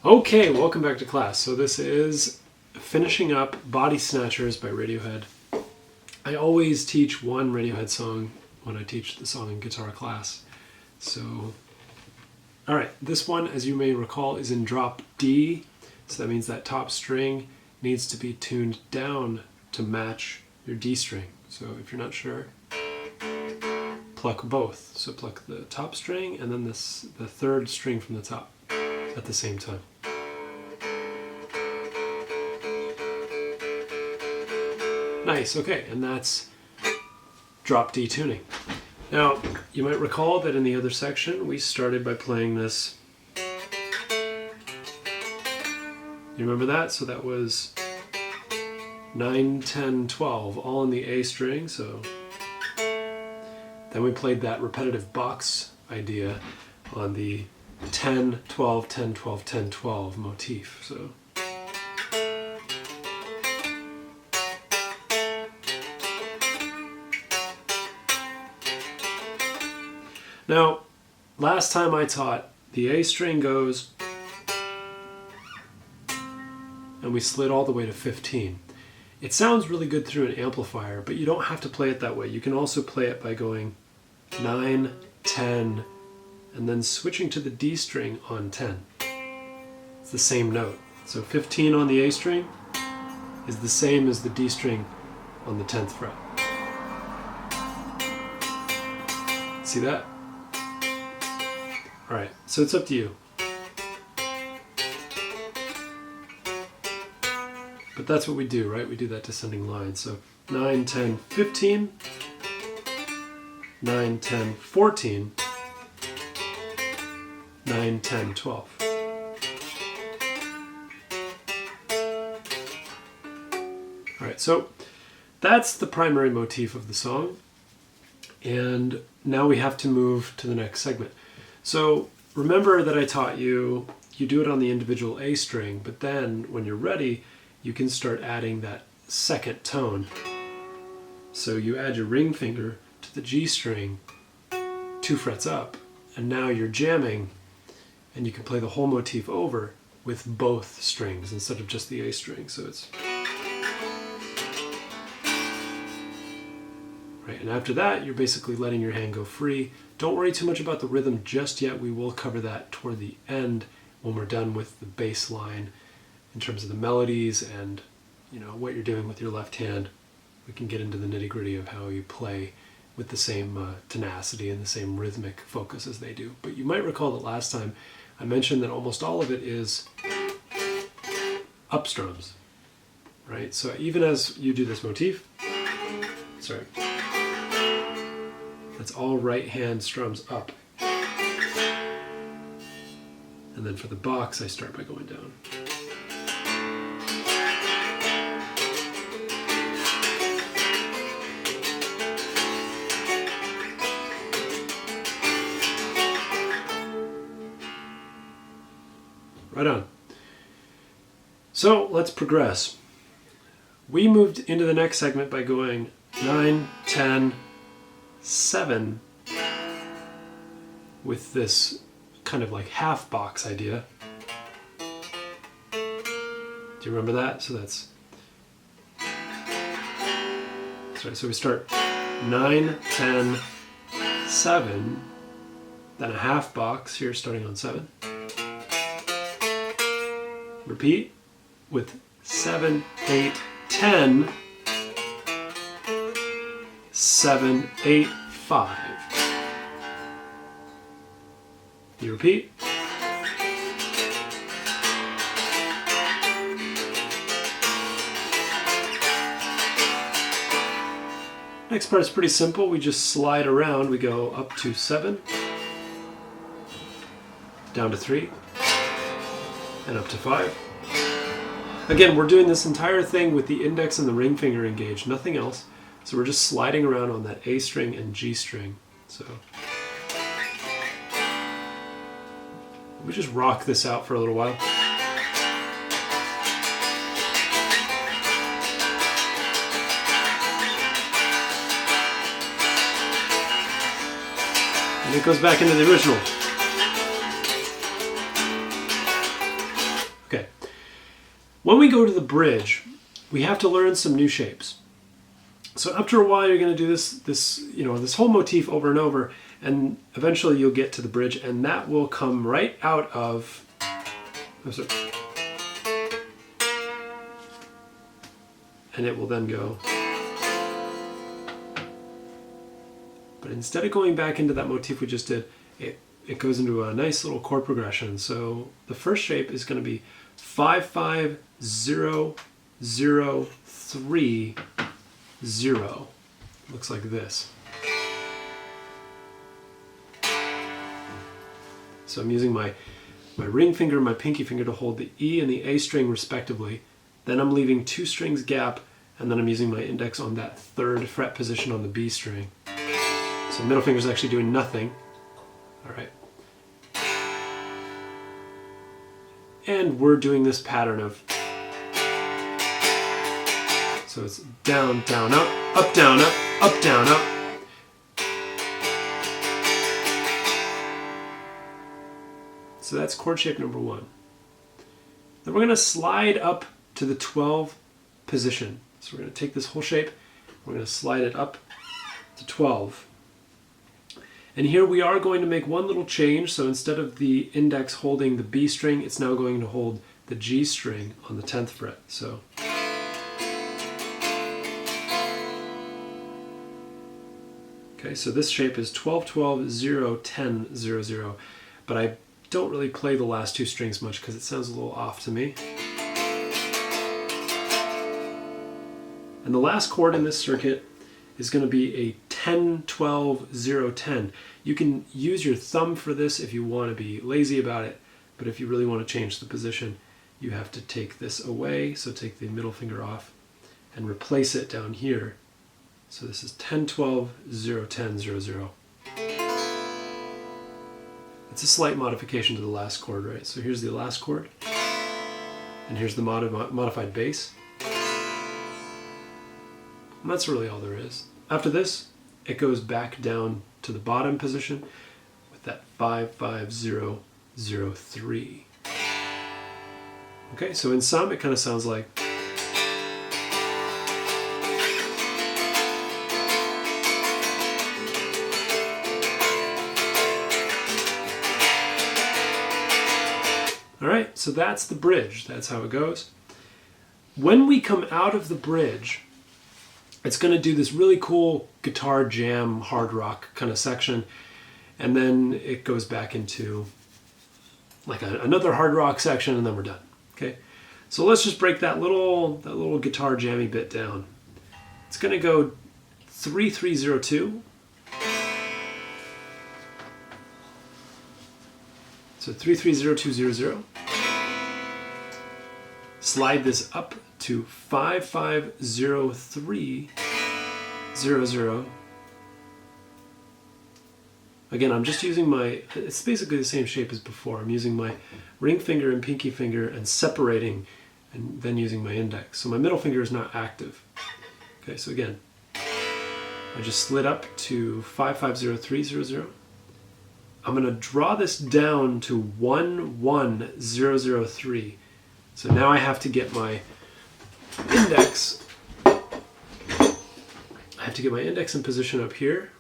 Okay, welcome back to class. So this is finishing up Bodysnatchers by Radiohead. I always teach one Radiohead song when I teach the song in guitar class. So, alright, this one, as you may recall, is in drop D. So that means that top string needs to be tuned down to match your D string. So if you're not sure, pluck both. So pluck the top string and then the third string from the top at the same time. Nice, okay, and that's drop D tuning. Now, you might recall that in the other section we started by playing this. You remember that? So that was 9, 10, 12, all in the A string, so then we played that repetitive box idea on the 10, 12, 10, 12, 10, 12 motif. So now, last time I taught, the A string goes, and we slid all the way to 15. It sounds really good through an amplifier, but you don't have to play it that way. You can also play it by going 9, 10, and then switching to the D string on 10. It's the same note. So 15 on the A string is the same as the D string on the 10th fret. See that? Alright, so it's up to you. But that's what we do, right? We do that descending line. So 9, 10, 15, 9, 10, 14, 9, 10, 12. Alright, so that's the primary motif of the song. And now we have to move to the next segment. So remember that I taught you do it on the individual A string, but then when you're ready, you can start adding that second tone. So you add your ring finger to the G string 2 frets up, and now you're jamming, and you can play the whole motif over with both strings instead of just the A string. So it's right, and after that, you're basically letting your hand go free. Don't worry too much about the rhythm just yet. We will cover that toward the end when we're done with the bass line in terms of the melodies and what you're doing with your left hand. We can get into the nitty-gritty of how you play with the same tenacity and the same rhythmic focus as they do. But you might recall that last time I mentioned that almost all of it is up strums, right? So even as you do this motif, that's all right hand strums up. And then for the box, I start by going down. Right on. So let's progress. We moved into the next segment by going 9, 10, 7 with this kind of like half box idea. Do you remember that? So that's right. So we start 9, 10, 7, then a half box here starting on 7. Repeat with 7, 8, 10, 7, 8, 5. You repeat. Next part is pretty simple. We just slide around. We go up to 7, down to 3, and up to 5. Again, we're doing this entire thing with the index and the ring finger engaged, nothing else. So we're just sliding around on that A string and G string. So we just rock this out for a little while. And it goes back into the original. When we go to the bridge, we have to learn some new shapes. So after a while, you're going to do this whole motif over and over, and eventually you'll get to the bridge, and that will come right out of. And it will then go. But instead of going back into that motif we just did, it goes into a nice little chord progression. So the first shape is going to be 5 5 0 0 3 0. Looks like this. So I'm using my ring finger and my pinky finger to hold the E and the A string respectively. Then I'm leaving 2 strings gap, and then I'm using my index on that 3rd fret position on the B string. So middle finger's actually doing nothing. All right. And we're doing this pattern of, so it's down, down, up, down, up, down, up. So that's chord shape number 1. Then we're going to slide up to the 12 position. So we're going to take this whole shape, we're going to slide it up to 12. And here we are going to make one little change. So instead of the index holding the B string, it's now going to hold the G string on the 10th fret. So okay, so this shape is 12 12 0 10 0 0, but I don't really play the last 2 strings much because it sounds a little off to me. And the last chord in this circuit is going to be a 10 12 0 10. You can use your thumb for this if you want to be lazy about it, but if you really want to change the position, you have to take this away. So take the middle finger off and replace it down here. So this is 10 12 0 10 0 0. It's a slight modification to the last chord, right? So here's the last chord, and here's the modified bass. And that's really all there is. After this, it goes back down to the bottom position with that 5 5 0 0 3. Okay, so in sum, it kind of sounds like. All right, so that's the bridge. That's how it goes. When we come out of the bridge, it's going to do this really cool guitar jam, hard rock kind of section, and then it goes back into like another hard rock section, and then we're done. Okay, so let's just break that little guitar jammy bit down. It's going to go 3 3 0 2. So 3 3 0 2 0 0. Slide this up to 5 5 0 3 0 0. Again, I'm just using it's basically the same shape as before. I'm using my ring finger and pinky finger and separating, and then using my index. So my middle finger is not active. Okay, so again, I just slid up to 5 5 0 3 0 0. I'm going to draw this down to 1 1 0 0 3. So now I have to get my index. I have to get my index in position up here,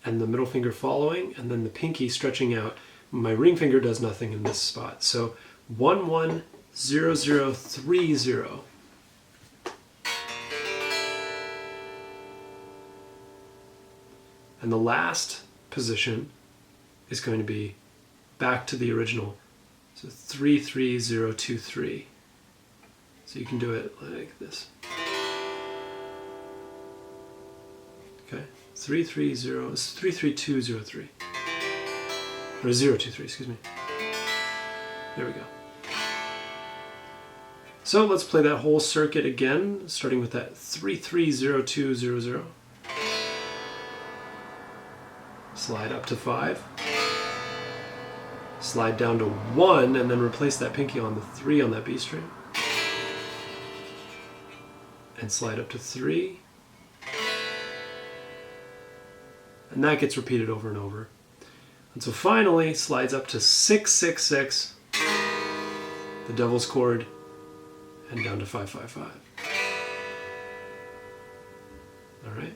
and the middle finger following, and then the pinky stretching out. My ring finger does nothing in this spot. So 1 1 0 0 3 0. And the last position is going to be back to the original. So 3 3 0 2 3. So you can do it like this. Okay, 3 3 0. It's 3 3 2 0 3. Or 0 2 3. Excuse me. There we go. So let's play that whole circuit again, starting with that 3 3 0 2 0 0. Slide up to 5. Slide down to 1, and then replace that pinky on the 3 on that B string. And slide up to 3. And that gets repeated over and over. And so finally slides up to 6 6 6, the devil's chord, and down to 5-5-5. All right.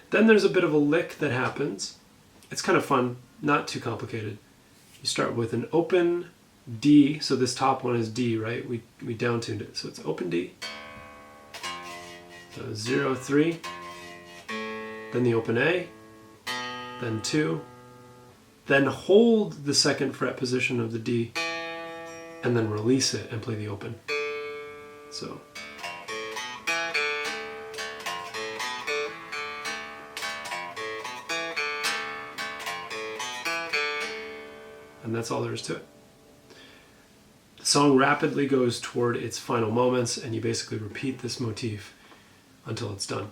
Then there's a bit of a lick that happens. It's kind of fun, not too complicated. You start with an open D, so this top one is D, right? We down-tuned it, so it's open D. So 0, 3, then the open A, then 2, then hold the second fret position of the D, and then release it and play the open. So. And that's all there is to it. The song rapidly goes toward its final moments, and you basically repeat this motif until it's done.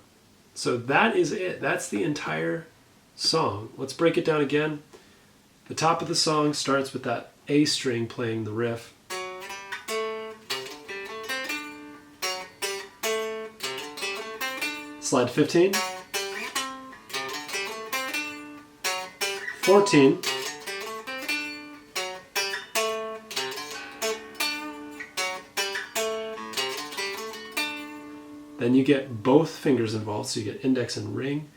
So that is it. That's the entire song. Let's break it down again. The top of the song starts with that A string playing the riff. Slide 15, 14, then you get both fingers involved, so you get index and ring.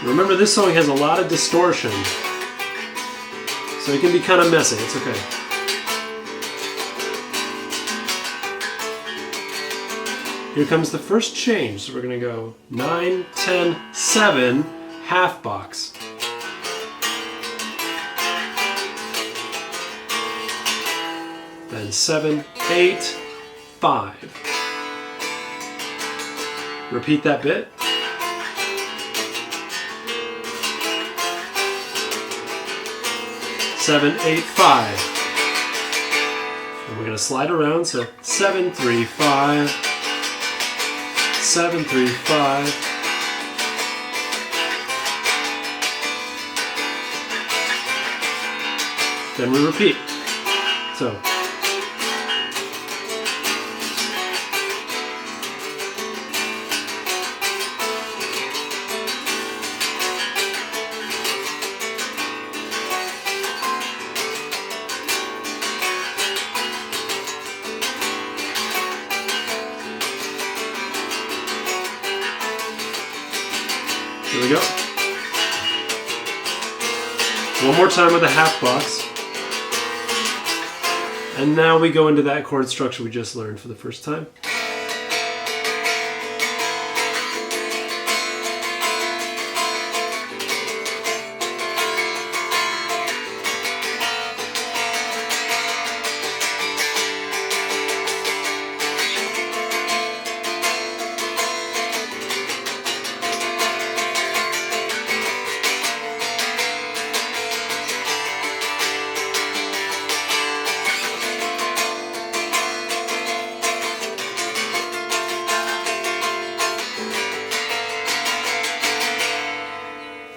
Remember, this song has a lot of distortion, so it can be kind of messy. It's okay. Here comes the first change. So we're going to go 9, 10, 7, half box. Then 7, 8, 5. Repeat that bit. Seven, 8, 5. And we're going to slide around, so 7, 3, 5, 7, 3, 5. Then we repeat. So. Here we go. One more time with the half box. And now we go into that chord structure we just learned for the first time.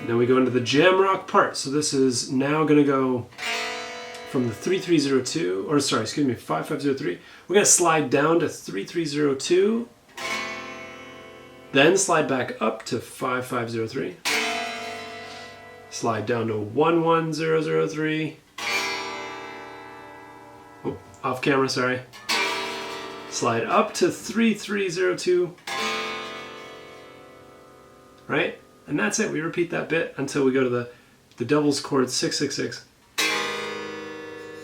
Then we go into the jam rock part. So this is now going to go from the 3302, or sorry, excuse me, 5503. We're going to slide down to 3302, then slide back up to 5503, slide down to 11003, oh, off camera, sorry, slide up to 3302, right? And that's it. We repeat that bit until we go to the devil's chord 666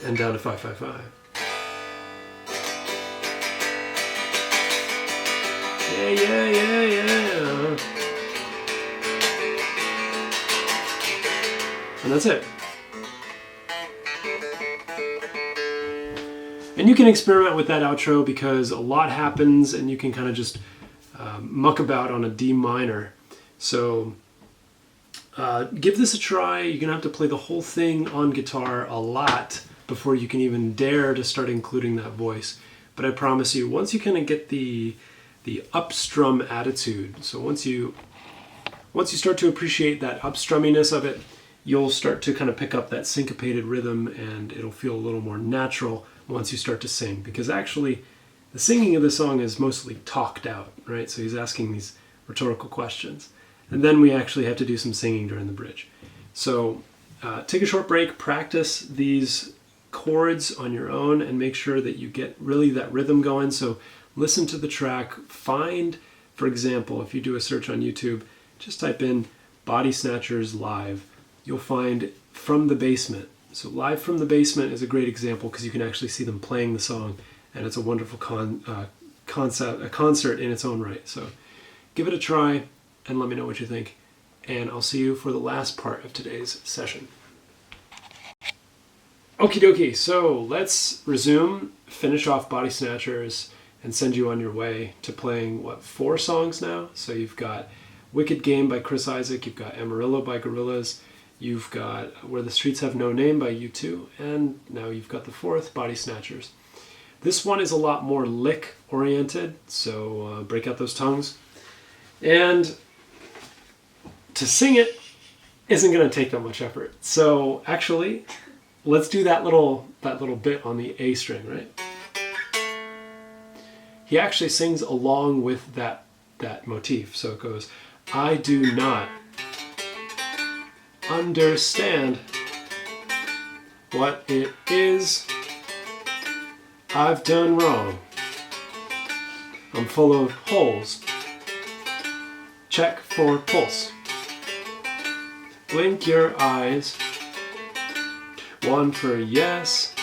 and down to 555. Yeah, yeah, yeah, yeah. And that's it. And you can experiment with that outro because a lot happens and you can kind of just muck about on a D minor. So give this a try. You're going to have to play the whole thing on guitar a lot before you can even dare to start including that voice. But I promise you, once you kind of get the upstrum attitude, so once you start to appreciate that upstrumminess of it, you'll start to kind of pick up that syncopated rhythm and it'll feel a little more natural once you start to sing. Because actually, The singing of the song is mostly talked out, right? So he's asking these rhetorical questions. And then we actually have to do some singing during the bridge. So take a short break, practice these chords on your own, and make sure that you get really that rhythm going. So listen to the track, find, for example, if you do a search on YouTube, just type in Bodysnatchers live. You'll find From the Basement. So Live from the Basement is a great example because you can actually see them playing the song, and it's a wonderful concert in its own right. So give it a try and let me know what you think. And I'll see you for the last part of today's session. Okie dokie, so let's resume, finish off Bodysnatchers, and send you on your way to playing, 4 songs now? So you've got Wicked Game by Chris Isaak, you've got Amarillo by Gorillaz, you've got Where the Streets Have No Name by U2, and now you've got the 4th, Bodysnatchers. This one is a lot more lick-oriented, so break out those tongues. And to sing it isn't going to take that much effort. So actually, let's do that little bit on the A string, right? He actually sings along with that motif. So it goes, I do not understand what it is I've done wrong. I'm full of holes. Check for pulse. Blink your eyes. 1 for yes,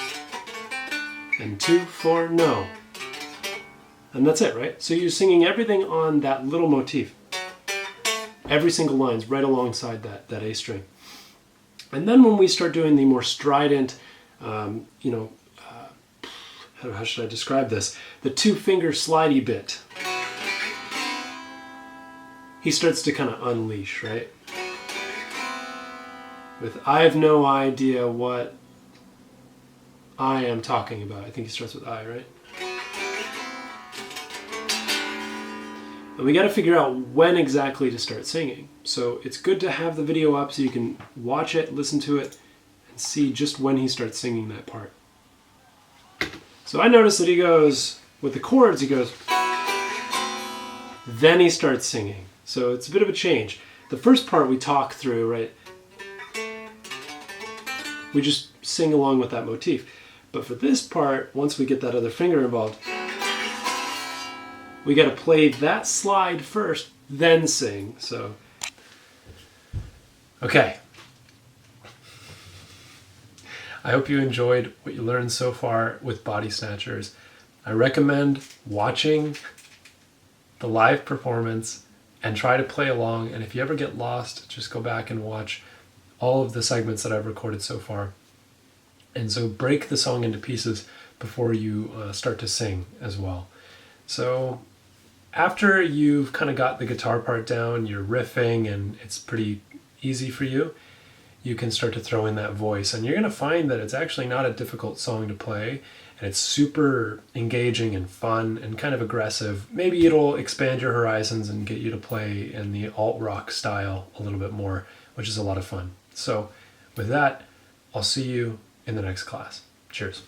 and 2 for no. And that's it, right? So you're singing everything on that little motif. Every single line's right alongside that A string. And then when we start doing the more strident, how should I describe this? The 2-finger slidey bit. He starts to kind of unleash, right? With I have no idea what I am talking about. I think he starts with I, right? And we got to figure out when exactly to start singing. So it's good to have the video up so you can watch it, listen to it, and see just when he starts singing that part. So I noticed that he goes, with the chords, he goes, then he starts singing. So it's a bit of a change. The first part we talk through, right? We just sing along with that motif. But for this part, once we get that other finger involved, we got to play that slide first, then sing. So, okay. I hope you enjoyed what you learned so far with Bodysnatchers. I recommend watching the live performance and try to play along. And if you ever get lost, just go back and watch all of the segments that I've recorded so far. And so break the song into pieces before you start to sing as well. So after you've kind of got the guitar part down, you're riffing and it's pretty easy for you, you can start to throw in that voice. And you're going to find that it's actually not a difficult song to play, and it's super engaging and fun and kind of aggressive. Maybe it'll expand your horizons and get you to play in the alt-rock style a little bit more, which is a lot of fun. So with that, I'll see you in the next class. Cheers.